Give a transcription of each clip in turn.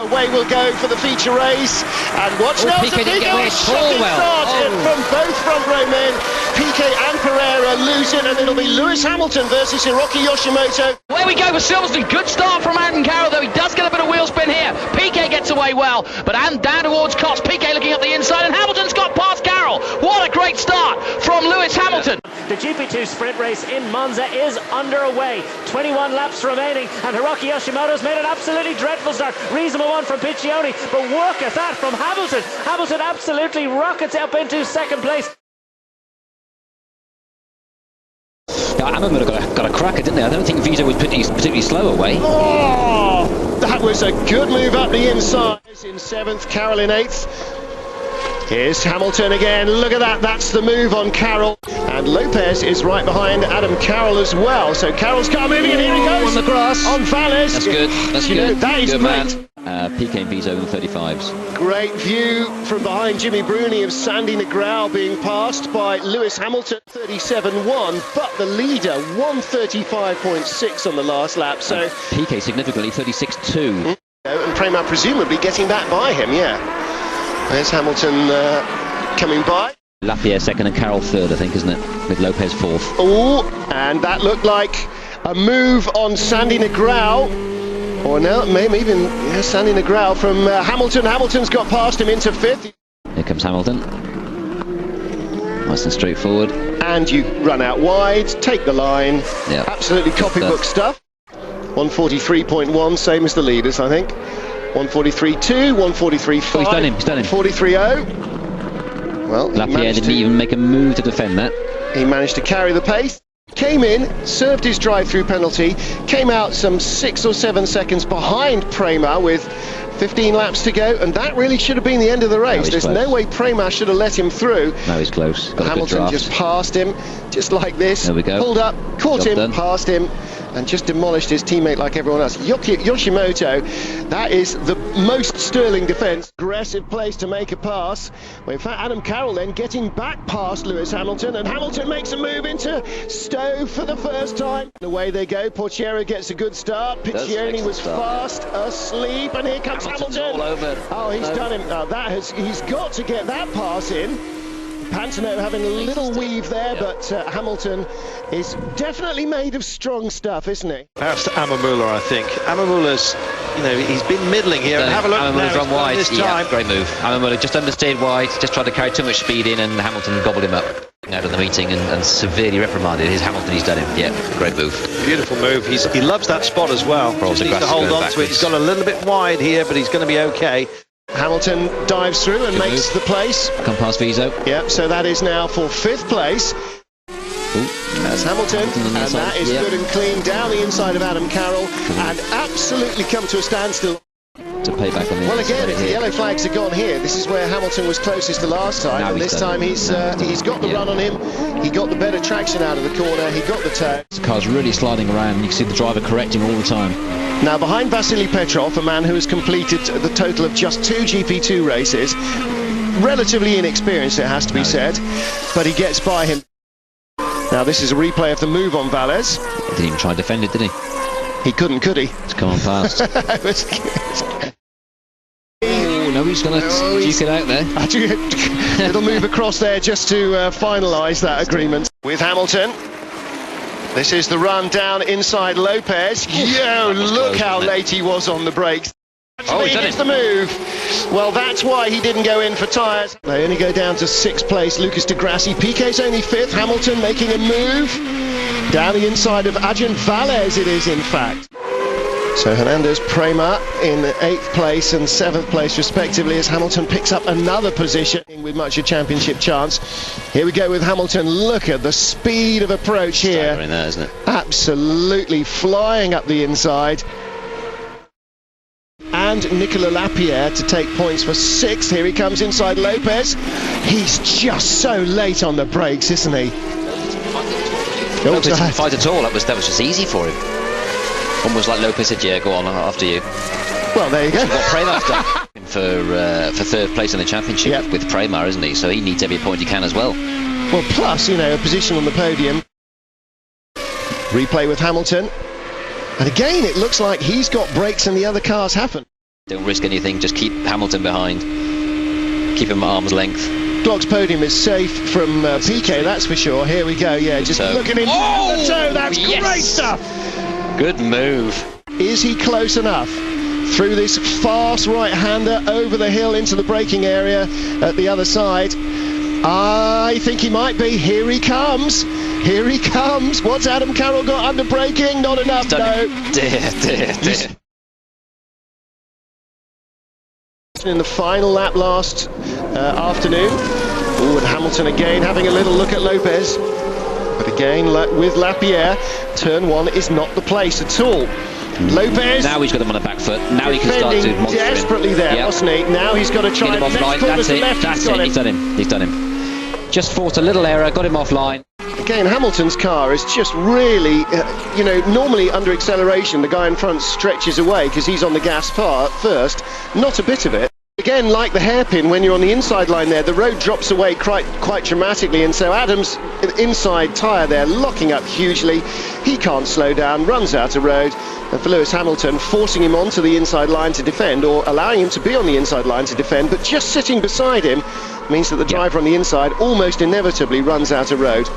Away we'll go for the feature race, and watch now, Piquet didn't get away at all well. From both front row men. Piquet and Pereira lose it, and it'll be Lewis Hamilton versus Hiroki Yoshimoto. Away we go for Silverstone. Good start from Adam Carroll, though he does get a bit of wheel spin here. Piquet gets away well, but and down towards Cox. Piquet looking up the inside, and Hamilton's got past Carroll. What a great start from Lewis Hamilton. The GP2 sprint race in Monza is underway. 21 laps remaining, and Hiroki Yoshimoto's made an absolutely dreadful start. Reasonable one from Piccioni, but work at that from Hamilton. Hamilton absolutely rockets up into second place. Yeah, Hamitlon got a cracker, didn't they? I don't think Vito was particularly slow away. Oh, that was a good move up the inside. In 7th, Carroll in 8th. Here's Hamilton again. Look at that. That's the move on Carroll. And Lopez is right behind Adam Carroll as well. So Carroll's car moving, and here he goes. On the grass. On Valles. That's good. That's good. That is good, great. Man. Piquet and Vito in the 35s. Great view from behind Jimmy Bruni of Sandy Negrão being passed by Lewis Hamilton, 37.1, but the leader, 135.6 on the last lap. So and Piquet significantly 36.2. And Prema presumably getting back by him, yeah. There's Hamilton coming by. Lapierre second and Carroll third, I think, isn't it? With Lopez fourth. Oh, and that looked like a move on Sandy Negrão. Or no, maybe even Sandy Negrão from Hamilton. Hamilton's got past him into 5th. Here comes Hamilton. Nice and straightforward. And you run out wide, take the line. Yeah. Absolutely copybook stuff. 143.1, same as the leaders, I think. 143.2, 143.5. Oh, he's done him. 143.0. Well, Lapierre didn't even make a move to defend that. He managed to carry the pace. Came in, served his drive-through penalty, came out some 6 or 7 seconds behind Prema with 15 laps to go, and that really should have been the end of the race. There's no way Prema should have let him through. No, he's close. Got Hamilton just passed him, just like this. There we go. Pulled up, caught Job him, done. passed him, and just demolished his teammate like everyone else. Yoshimoto, that is the most sterling defence. Aggressive place to make a pass. Well, in fact, Adam Carroll then getting back past Lewis Hamilton, and Hamilton makes a move into Stowe for the first time. And away they go. Portiero gets a good start. Piccioni was fast asleep, and here comes Hamilton. All over. Oh, he's done him. He's got to get that pass in. Pantano having a little weave there, but Hamilton is definitely made of strong stuff, isn't he? Perhaps to Amamula, I think. Amamula's, he's been middling here. And have a look now. Amamula's run wide. This time. Yeah, great move. Amamula just understeered wide, just tried to carry too much speed in, and Hamilton gobbled him up out of the meeting and severely reprimanded. He's Hamilton, he's done him. Yeah, great move. Beautiful move. He loves that spot as well. Just needs to hold on to it. He's got a little bit wide here, but he's going to be okay. Hamilton dives through and makes the place. Come past Vito. Yep, so that is now for 5th place. That's Hamilton, and that is good and clean down the inside of Adam Carroll, and absolutely come to a standstill. To pay back on the well, again, if the yellow flags are gone here, this is where Hamilton was closest the last time, and this time he's got the run on him. He got the better traction out of the corner. He got the toe. The car's really sliding around. You can see the driver correcting all the time. Now, behind Vasily Petrov, a man who has completed the total of just 2 GP2 races, relatively inexperienced, it has to be said, but he gets by him. Now, this is a replay of the move on Valles. He didn't even try to defend it, did he? He couldn't, could he? It's come on past. Oh, no, he's going to duke it out there. Little move across there just to finalise that agreement. With Hamilton. This is the run down inside Lopez. Yo, look how late he was on the brakes. Oh, he's done it. The move. Well, that's why he didn't go in for tyres. They only go down to 6th place. Lucas de Grassi. Piquet's only 5th. Hamilton making a move. Down the inside of Adrian Valles, it is, in fact. So Hernandez, Prema in 8th place and 7th place respectively, as Hamilton picks up another position with much a championship chance. Here we go with Hamilton. Look at the speed of approach here. Staggering there, isn't it? Absolutely flying up the inside. And Nicolas Lapierre to take points for 6th. Here he comes inside Lopez. He's just so late on the brakes, isn't he? Lopez didn't fight at all. That was just easy for him. Almost like Lopez said, yeah, go on, after you. Well, there you go. What Premar's done for 3rd place in the championship with Premar, isn't he? So he needs every point he can as well. Well, plus, a position on the podium. Replay with Hamilton. And again, it looks like he's got brakes and the other cars haven't. Don't risk anything, just keep Hamilton behind. Keep him at arm's length. Glock's podium is safe from Piquet, that's for sure. Here we go, yeah, just look at him. Oh, the toe, that's great stuff. Good move. Is he close enough? Through this fast right-hander over the hill into the braking area at the other side. I think he might be. Here he comes. Here he comes. What's Adam Carroll got under braking? Not enough, no. Dear. In the final lap last afternoon. Oh, and Hamilton again having a little look at Lopez. But again, with Lapierre, turn one is not the place at all. Lopez. Now he's got him on the back foot. Now he can start to monster desperately there, wasn't he? Now he's got to try and That's it. He's done him. Just fought a little error, got him offline. Again, Hamilton's car is just really, you know, normally under acceleration, the guy in front stretches away because he's on the gas first. Not a bit of it. Again, like the hairpin, when you're on the inside line there, the road drops away quite dramatically, and so Adam's inside tyre there locking up hugely. He can't slow down, runs out of road, and for Lewis Hamilton, forcing him onto the inside line to defend, or allowing him to be on the inside line to defend, but just sitting beside him means that the driver on the inside almost inevitably runs out of road.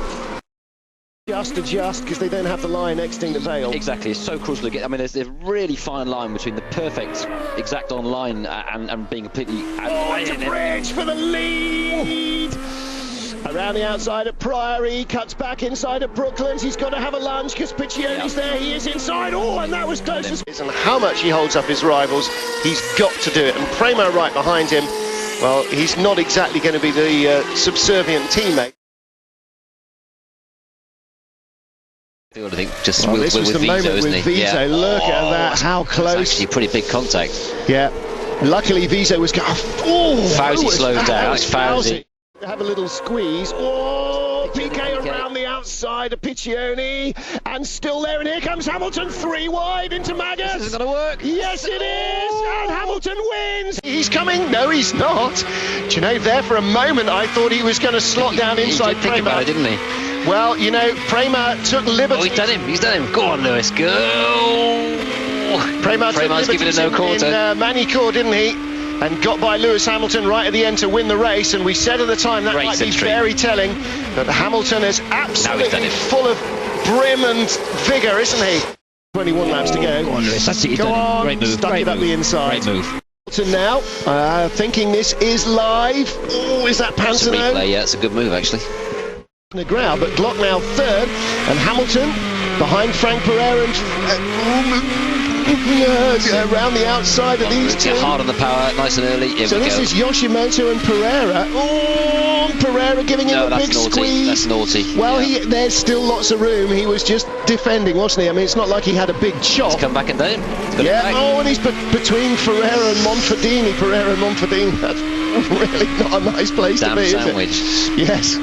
Just adjust because they don't have the line exiting the veil. Exactly, it's so crucial to get. I mean, there's a really fine line between the perfect, exact on line and being completely. It's a bridge for the lead. Around the outside at Priory, cuts back inside at Brooklands. He's got to have a lunge because Piccioni's there. He is inside. Oh, and that was close. And how much he holds up his rivals, he's got to do it. And Premo right behind him. Well, he's not exactly going to be the subservient teammate. I think just this was the moment with Vito. Look at that, how close. It's actually pretty big contact. Yeah. Luckily, Vito was going. Fauzi slowed down. Fauzi. Have a little squeeze. Oh, Piquet around the outside of Piccioni, and still there. And here comes Hamilton, 3 wide into Magus. This isn't going to work. Yes, it is. And Hamilton wins. He's coming. No, he's not. Do you know, there for a moment, I thought he was going to slot down inside Prema. He did think about it, didn't he? Well, you know, Prema took liberty. Oh, he's done him. Go on, Lewis, go. Prema's given it no quarter. In Manicourt, didn't he? And got by Lewis Hamilton right at the end to win the race. And we said at the time that might be very telling. But Hamilton is absolutely full of brim and vigour, isn't he? 21 laps to go. Go on, Lewis. That's it. Go on. Great move. Stuck it up the inside. Great move. Hamilton now, thinking this is live. Oh, is that Pantano? Yeah, it's a good move, actually. Negrao, but Glock now third, and Hamilton behind Frank Pereira and around the outside of these two. Hard on the power, nice and early. Here so we this go. Is Yoshimoto and Pereira. Oh, Pereira giving him a big squeeze. That's naughty. Well, there's still lots of room. He was just defending, wasn't he? I mean, it's not like he had a big chop. He's come back and done him. Yeah. Oh, and he's between Pereira and Monfordini. Pereira and Monfordini. That's really not a nice place to be, sandwich. Is it? Yes.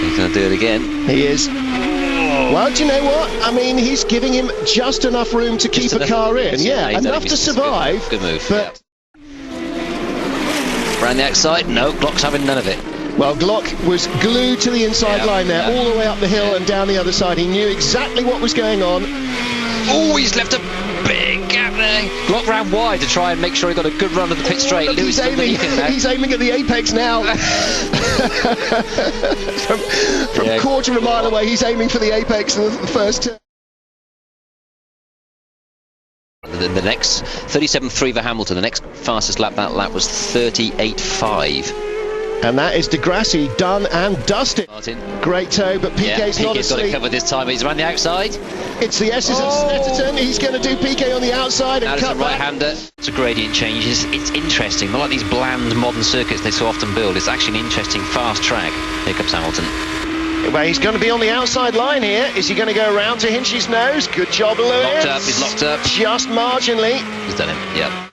He's going to do it again. He is. Well, do you know what? I mean, he's giving him just enough room to keep a car in. Yeah, enough to survive. Good move. But around the outside, no, Glock's having none of it. Well, Glock was glued to the inside line there, all the way up the hill and down the other side. He knew exactly what was going on. Oh, he's left a big gap there. Glock ran wide to try and make sure he got a good run of the pit straight. Look, he's aiming at the apex now. from a quarter of a mile away, he's aiming for the apex of the first turn. The next 37.3 for Hamilton. The next fastest lap that lap was 38.5. And that is Degrassi done and dusted. Martin. Great toe, but Piquet's not asleep. Piquet's got it covered this time. He's around the outside. It's the S's of Snetterton. He's going to do Piquet on the outside and cut back. Right-hander. It's a gradient changes. It's interesting. Not like these bland modern circuits they so often build. It's actually an interesting fast track. Here comes Hamilton. Well, he's going to be on the outside line here. Is he going to go around to Hinch's nose? Good job, Lewis. He's locked up. Just marginally. He's done him, yeah.